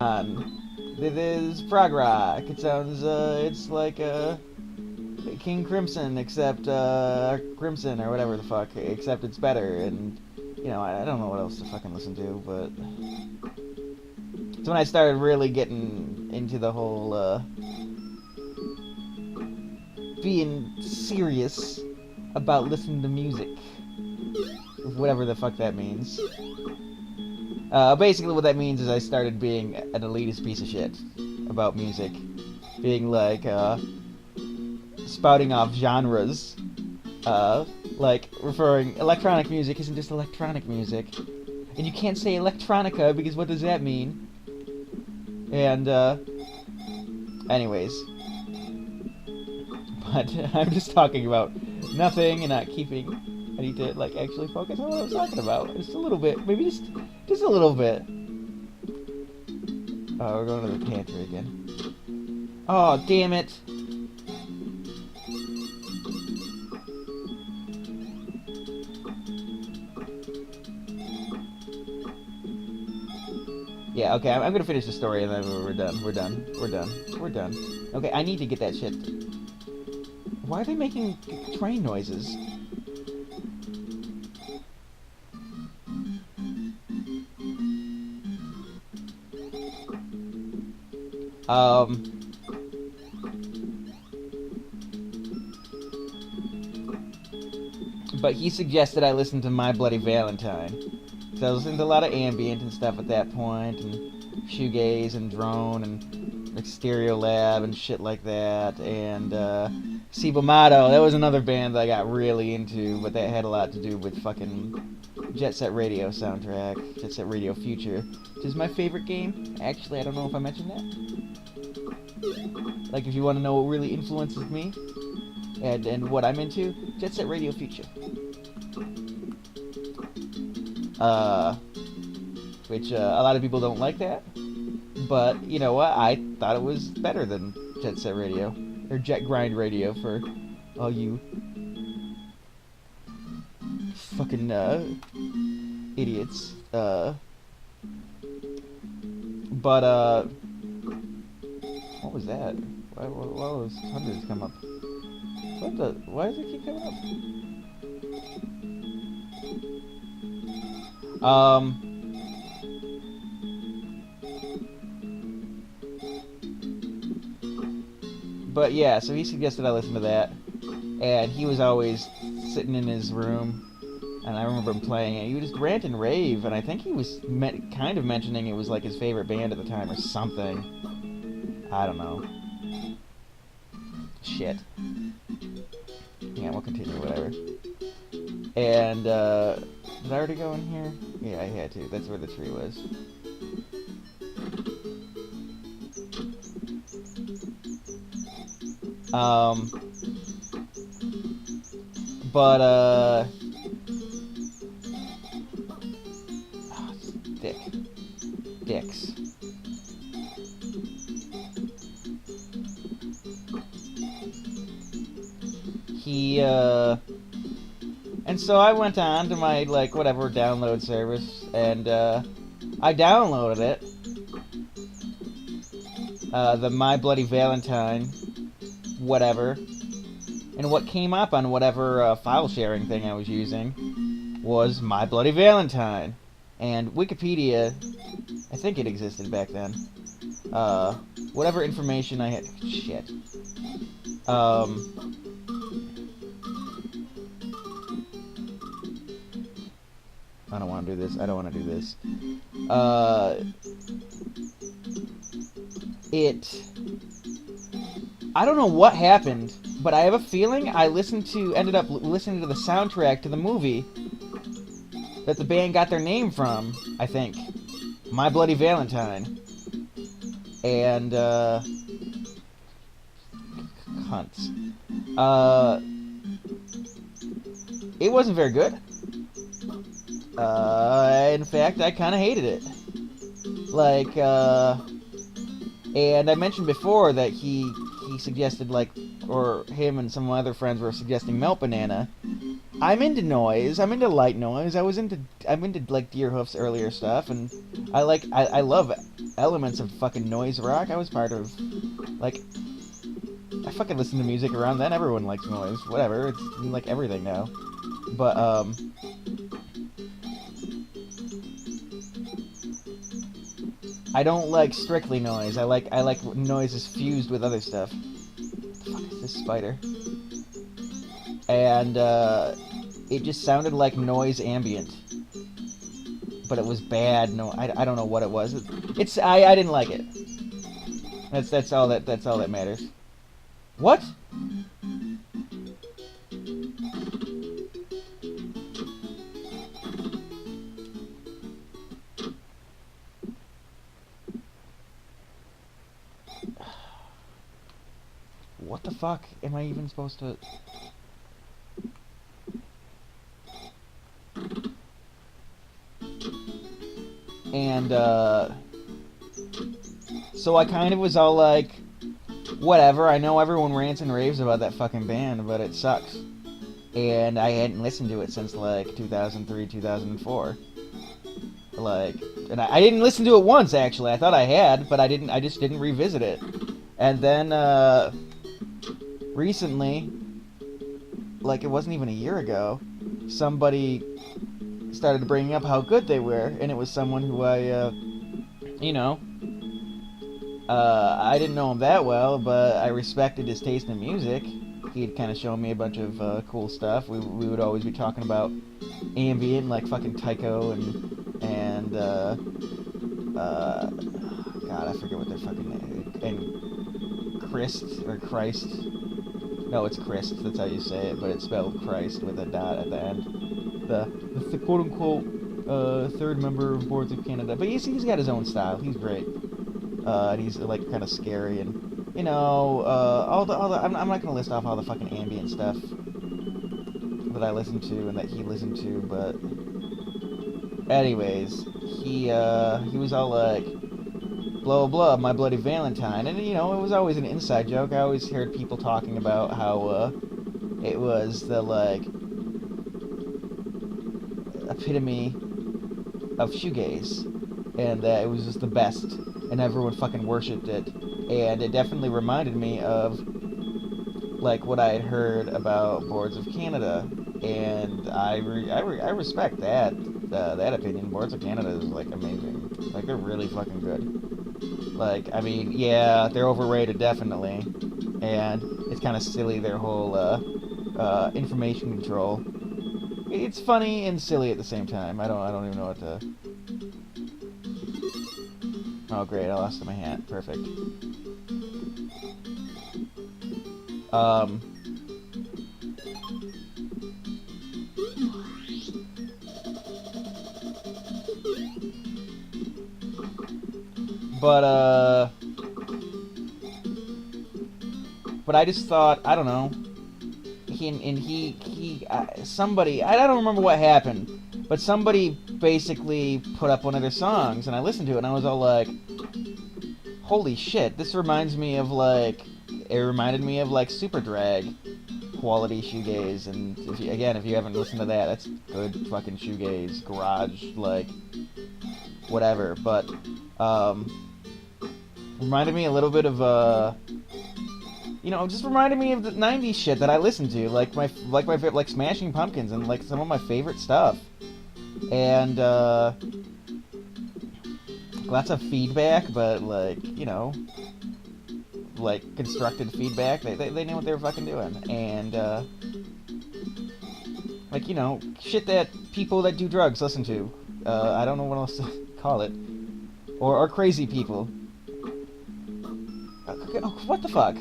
It is prog rock. It sounds, it's like, King Crimson, except, Crimson, or whatever the fuck, except it's better, and, you know, I don't know what else to fucking listen to, but... It's when I started really getting into the whole, being serious about listening to music. Whatever the fuck that means. Basically what that means is I started being an elitist piece of shit about music. Being like, spouting off genres. Like, referring, electronic music isn't just electronic music. And you can't say electronica because what does that mean? And, anyways. But I'm just talking about nothing and not keeping. I need to, like, actually focus on what I was talking about. Just a little bit. Maybe just a little bit. Oh, we're going to the pantry again. Oh, damn it. Yeah, okay, I'm gonna finish the story and then we're done. We're done. Okay, I need to get that shit. Why are they making train noises? But he suggested I listen to My Bloody Valentine. So I listened to a lot of ambient and stuff at that point, and shoegaze and drone and like Stereo Lab and shit like that, and Cibomato. That was another band that I got really into, but that had a lot to do with fucking Jet Set Radio soundtrack, Jet Set Radio Future, which is my favorite game. Actually, I don't know if I mentioned that. Like, if you want to know what really influences me and what I'm into, Jet Set Radio Future. Which a lot of people don't like that, but you know what? I thought it was better than Jet Set Radio or Jet Grind Radio for all you fucking idiots. But what was that? Why those hundreds come up? What the? Why does it keep coming up? But yeah, so he suggested I listen to that, and he was always sitting in his room, and I remember him playing it. He would just rant and rave, and I think he was kind of mentioning it was like his favorite band at the time or something. I don't know. Shit. Yeah, we'll continue, whatever. And, did I already go in here? Yeah, I had to. That's where the tree was. But, oh, dicks. He, and so I went on to my, like, whatever download service, and, I downloaded it. The My Bloody Valentine, whatever. And what came up on whatever, file sharing thing I was using was My Bloody Valentine. And Wikipedia, I think it existed back then. Whatever information I had, shit. I don't want to do this. I don't want to do this. I don't know what happened, but I have a feeling I ended up listening to the soundtrack to the movie that the band got their name from, I think. My Bloody Valentine. And, cunts. It wasn't very good. In fact, I kind of hated it. Like, and I mentioned before that he suggested, like, or him and some other friends were suggesting Melt Banana. I'm into noise. I'm into light noise. I'm into like Deerhoof's earlier stuff, and I love elements of fucking noise rock. I was part of, like, I fucking listen to music around then. Everyone likes noise. Whatever. It's like everything now. But, I don't like strictly noise. I like noises fused with other stuff. What the fuck is this spider? And, it just sounded like noise ambient. But it was bad. No, I don't know what it was. I didn't like it. That's all that matters. What? What the fuck am I even supposed to... And, so I kind of was all like, whatever, I know everyone rants and raves about that fucking band, but it sucks. And I hadn't listened to it since, like, 2003, 2004. Like, and I didn't listen to it once, actually. I thought I had, but I just didn't revisit it. And then, recently, like, it wasn't even a year ago, somebody started bringing up how good they were, and it was someone who I didn't know him that well, but I respected his taste in music. He'd kind of shown me a bunch of cool stuff. We would always be talking about ambient, like fucking Tycho and God, I forget what their fucking name, and Christ. No, it's Christ, that's how you say it, but it's spelled Christ with a dot at the end. The quote-unquote third member of Boards of Canada. But he's got his own style. He's great. And he's, like, kind of scary. And, you know, I'm not going to list off all the fucking ambient stuff that I listen to and that he listened to, but... Anyways, he was all like, blah, blah, blah, my bloody Valentine. And, you know, it was always an inside joke. I always heard people talking about how, it was the, like... epitome of shoegaze, and that it was just the best, and everyone fucking worshipped it, and it definitely reminded me of like what I had heard about Boards of Canada, and I respect that opinion. Boards of Canada is like amazing, like they're really fucking good. Like, I mean, yeah, they're overrated definitely, and it's kind of silly their whole information control. It's funny and silly at the same time. I don't even know what to... Oh great, I lost my hat. Perfect. But I just thought, I don't know. Somebody, I don't remember what happened, but somebody basically put up one of their songs, and I listened to it, and I was all like, holy shit, this reminds me of, like, it reminded me of, like, Super Drag quality shoegaze, and if you haven't listened to that, that's good fucking shoegaze, garage, like, whatever, but, reminded me a little bit of, you know, just reminded me of the 90s shit that I listened to, like Smashing Pumpkins and like some of my favorite stuff. And lots of feedback, but like, you know, like constructed feedback. They knew what they were fucking doing. And like, you know, shit that people that do drugs listen to. I don't know what else to call it. Or crazy people. Oh, what the fuck?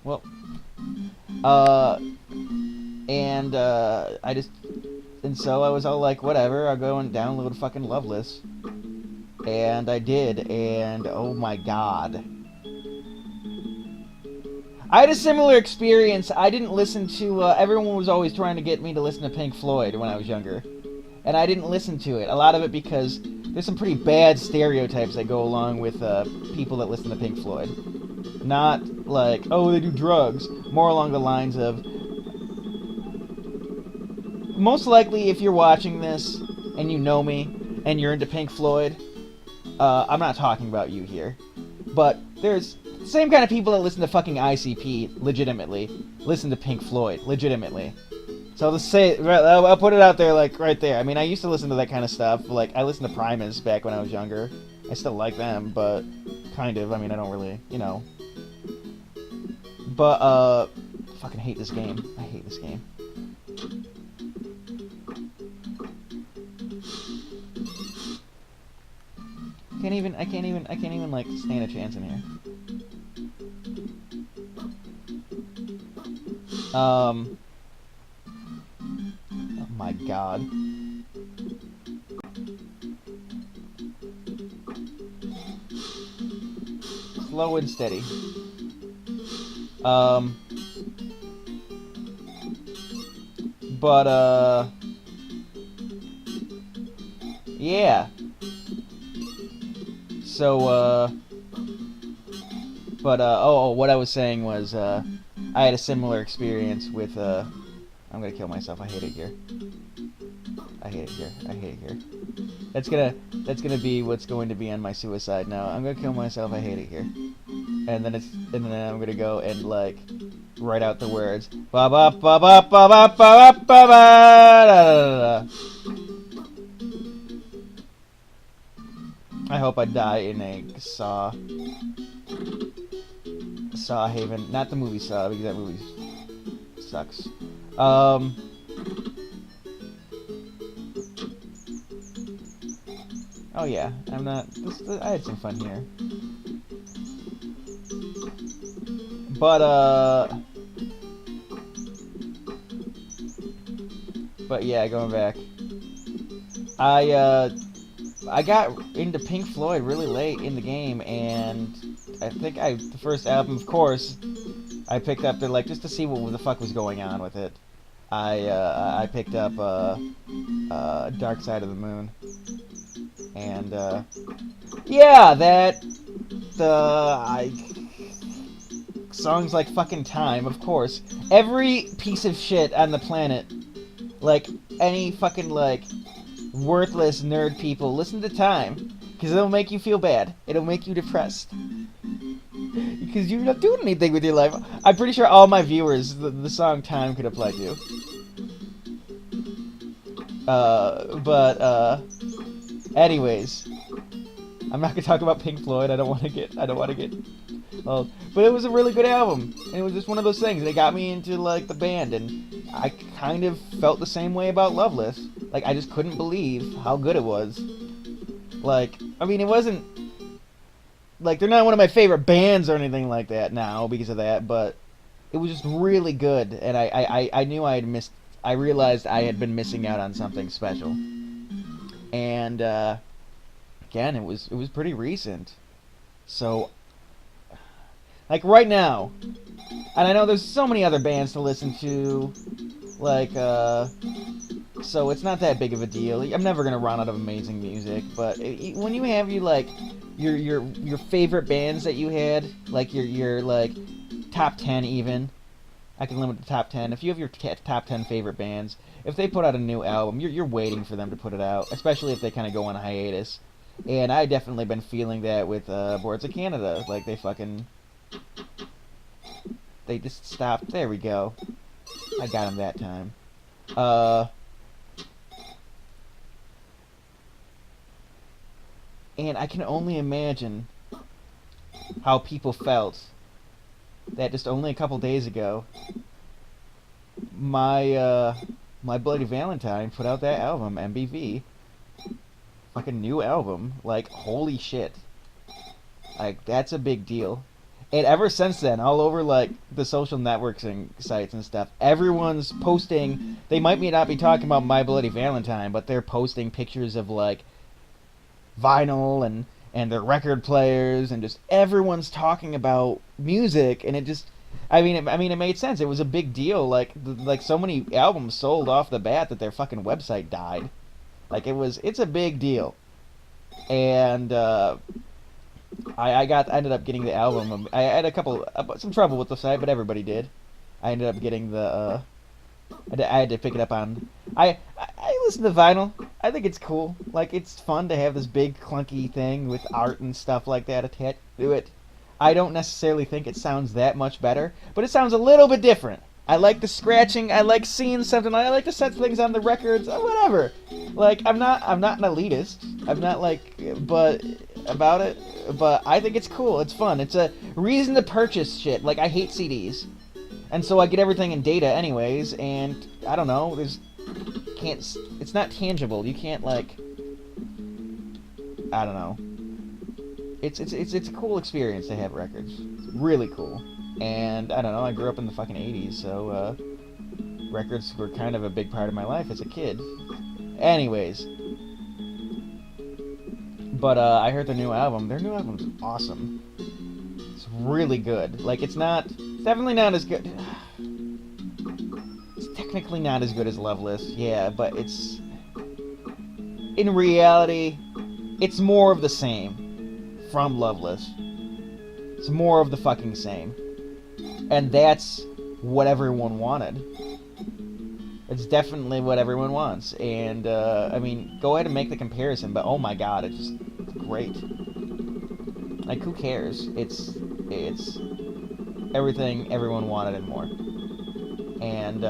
Well, and so I was all like, whatever, I'll go and download fucking Loveless. And I did, and oh my god. I had a similar experience. I didn't listen to, everyone was always trying to get me to listen to Pink Floyd when I was younger. And I didn't listen to it. A lot of it because there's some pretty bad stereotypes that go along with, people that listen to Pink Floyd. Not like, oh, they do drugs. More along the lines of, most likely if you're watching this and you know me and you're into Pink Floyd, I'm not talking about you here. But there's the same kind of people that listen to fucking ICP, legitimately. Listen to Pink Floyd, legitimately. So I'll just say, I'll put it out there, like, right there. I mean, I used to listen to that kind of stuff. Like, I listened to Primus back when I was younger. I still like them, but kind of. I mean, I don't really, you know. But, fucking hate this game. I hate this game. I can't even, like, stand a chance in here. Oh my god. Slow and steady. But, yeah. So, what I was saying was, I had a similar experience with, I'm gonna kill myself, I hate it here. I hate it here, I hate it here. That's gonna be what's going to be on my suicide now. I'm gonna kill myself, I hate it here. And then I'm gonna go and, like, write out the words. Ba ba ba ba ba ba ba ba ba da. I hope I die in a Saw Haven, not the movie Saw, because that movie sucks. Oh yeah, I'm not. I had some fun here, but yeah, going back. I got into Pink Floyd really late in the game, and I think the first album, of course, I picked up there, like, just to see what the fuck was going on with it. I picked up Dark Side of the Moon, and yeah, songs like fucking Time, of course. Every piece of shit on the planet, like any fucking, like, worthless nerd people, listen to Time, because it'll make you feel bad. It'll make you depressed, because you're not doing anything with your life. I'm pretty sure all my viewers, the song Time could apply to. Anyways, I'm not gonna talk about Pink Floyd. I don't want to get old. But it was a really good album, and it was just one of those things, and it got me into, like, the band, and I kind of felt the same way about Loveless. Like, I just couldn't believe how good it was. Like, I mean, it wasn't, like, they're not one of my favorite bands or anything like that now because of that, but it was just really good, and I knew I realized I had been missing out on something special. And, again, it was pretty recent. So, like, right now, and I know there's so many other bands to listen to, like, so it's not that big of a deal. I'm never gonna run out of amazing music, but when you have your favorite bands that you had, like your like top 10 even, I can limit the top 10. If you have your top 10 favorite bands, if they put out a new album, you're waiting for them to put it out, especially if they kind of go on a hiatus. And I definitely been feeling that with Boards of Canada. Like, they just stopped. There we go. I got him that time. And I can only imagine how people felt that just only a couple days ago, my Bloody Valentine put out that album, MBV. Fucking new album. Like, holy shit. Like, that's a big deal. And ever since then, all over, like, the social networking sites and stuff, everyone's posting, they might not be talking about My Bloody Valentine, but they're posting pictures of, like, vinyl and their record players, and just everyone's talking about music, and it just, I mean, it made sense. It was a big deal. Like, so many albums sold off the bat that their fucking website died. Like, it's a big deal. And, I ended up getting the album. I had some trouble with the site, but everybody did. I ended up getting I had to pick it up on. I listened to vinyl. I think it's cool. Like, it's fun to have this big clunky thing with art and stuff like that attached to it. I don't necessarily think it sounds that much better, but it sounds a little bit different. I like the scratching. I like seeing something. I like to set things on the records. Whatever. Like, I'm not an elitist. I'm not like, but about it. But I think it's cool. It's fun. It's a reason to purchase shit. Like, I hate CDs, and so I get everything in data anyways. And I don't know. It's not tangible. You can't, like, I don't know. It's a cool experience to have records. It's really cool. And I don't know, I grew up in the fucking 80s, so records were kind of a big part of my life as a kid. Anyways. But I heard their new album. Their new album's awesome. It's really good. Like, it's definitely not as good. It's technically not as good as Loveless, yeah, but it's, in reality, it's more of the same from Loveless. It's more of the fucking same. And that's what everyone wanted. It's definitely what everyone wants. And, I mean, go ahead and make the comparison, but oh my god, it's great. Like, who cares? It's everything everyone wanted and more. And,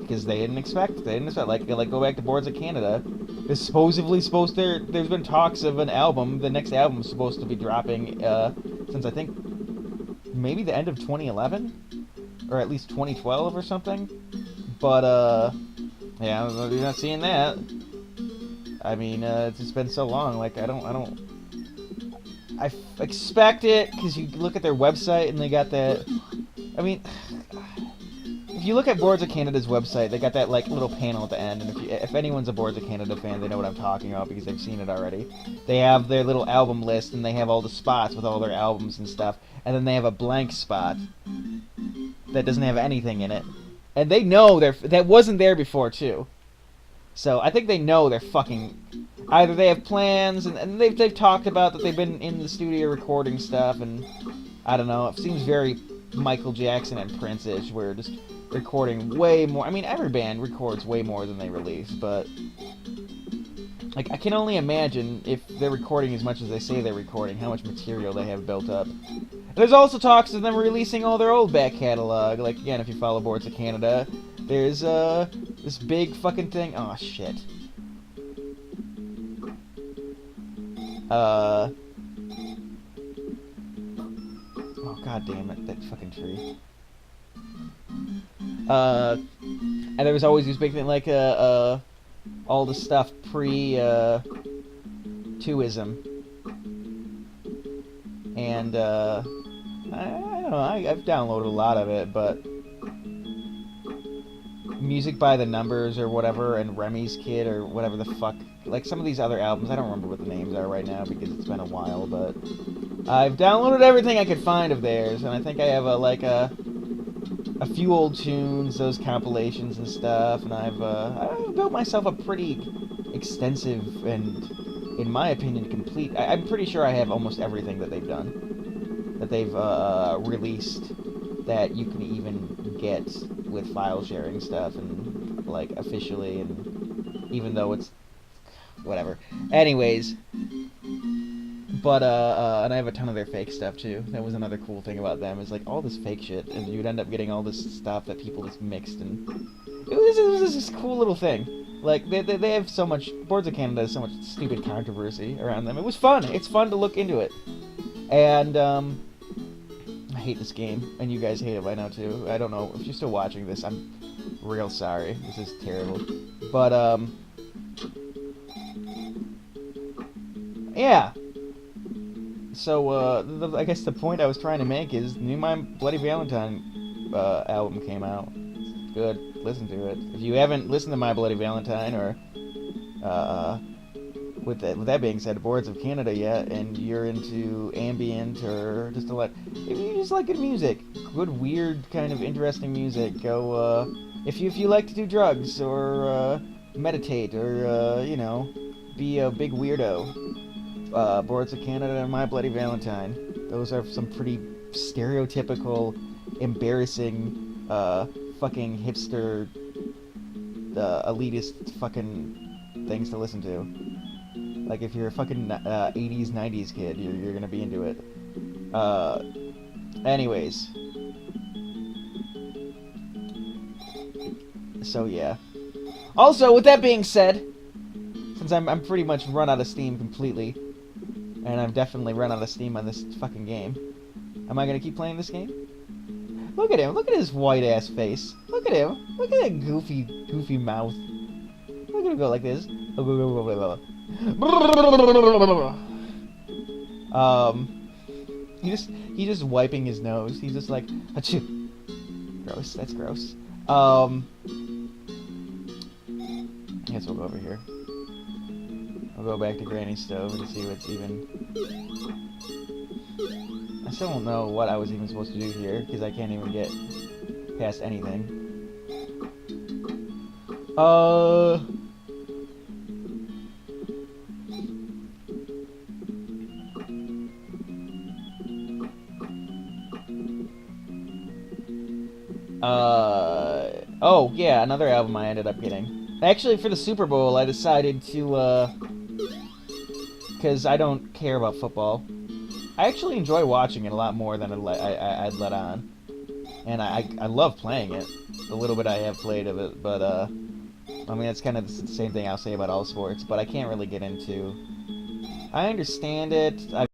because they didn't expect, like, go back to Boards of Canada. There's there's been talks of an album, the next album is supposed to be dropping, since I think maybe the end of 2011, or at least 2012 or something. But yeah, you're not seeing that. I mean, it's just been so long. Like, I expect it, because you look at their website and they got that. I mean, if you look at Boards of Canada's website, they got that, like, little panel at the end, and if anyone's a Boards of Canada fan, they know what I'm talking about because they've seen it already. They have their little album list, and they have all the spots with all their albums and stuff, and then they have a blank spot that doesn't have anything in it. And they know that wasn't there before, too. So I think they know they're fucking... Either they have plans, and they've talked about that they've been in the studio recording stuff, and I don't know, it seems very Michael Jackson and Prince-ish, where just recording way more. I mean, every band records way more than they release, but like, I can only imagine if they're recording as much as they say they're recording, how much material they have built up. There's also talks of them releasing all their old back catalog. Like, again, if you follow Boards of Canada, there's this big fucking thing. Oh shit. Oh god damn it, that fucking tree. And there was always this big thing, like, all the stuff pre-2ism. And, I don't know, I've downloaded a lot of it, but Music by the Numbers or whatever, and Remy's Kid or whatever the fuck, like some of these other albums, I don't remember what the names are right now because it's been a while, but I've downloaded everything I could find of theirs, and I think I have a few old tunes, those compilations and stuff, and I've built myself a pretty extensive and, in my opinion, complete... I'm pretty sure I have almost everything that they've done, that they've released, that you can even get with file sharing stuff and, like, officially, and even though it's whatever. Anyways, but and I have a ton of their fake stuff too. That was another cool thing about them, is like all this fake shit, and you'd end up getting all this stuff that people just mixed, and it was this cool little thing. Like, they have so much, Boards of Canada has so much stupid controversy around them. It was fun. It's fun to look into it. And I hate this game, and you guys hate it by now too. I don't know if you're still watching this. I'm real sorry. This is terrible. But yeah. So I guess the point I was trying to make is, new My Bloody Valentine album came out. It's good. Listen to it. If you haven't listened to My Bloody Valentine, or with that being said, Boards of Canada yet, and you're into ambient or just if you just like good music, good weird kind of interesting music, go. If you like to do drugs or meditate or you know, be a big weirdo, Boards of Canada and My Bloody Valentine. Those are some pretty stereotypical, embarrassing, fucking hipster elitist fucking things to listen to. Like, if you're a fucking 80s, 90s kid, you're gonna be into it. Anyways. So, yeah. Also, with that being said, since I'm pretty much run out of steam completely, and I've definitely run out of steam on this fucking game, am I gonna keep playing this game? Look at him. Look at his white-ass face. Look at him. Look at that goofy mouth. Look at him go like this. He's just wiping his nose. He's just like, achoo. Gross. That's gross. I guess we'll go over here. I'll go back to Granny's stove and see what's even... I still don't know what I was even supposed to do here, because I can't even get past anything. Oh, yeah, another album I ended up getting. Actually, for the Super Bowl, I decided to, because I don't care about football. I actually enjoy watching it a lot more than I'd let on. And I love playing it. The little bit I have played of it, but, I mean, that's kind of the same thing I'll say about all sports, but I can't really get into... I understand it.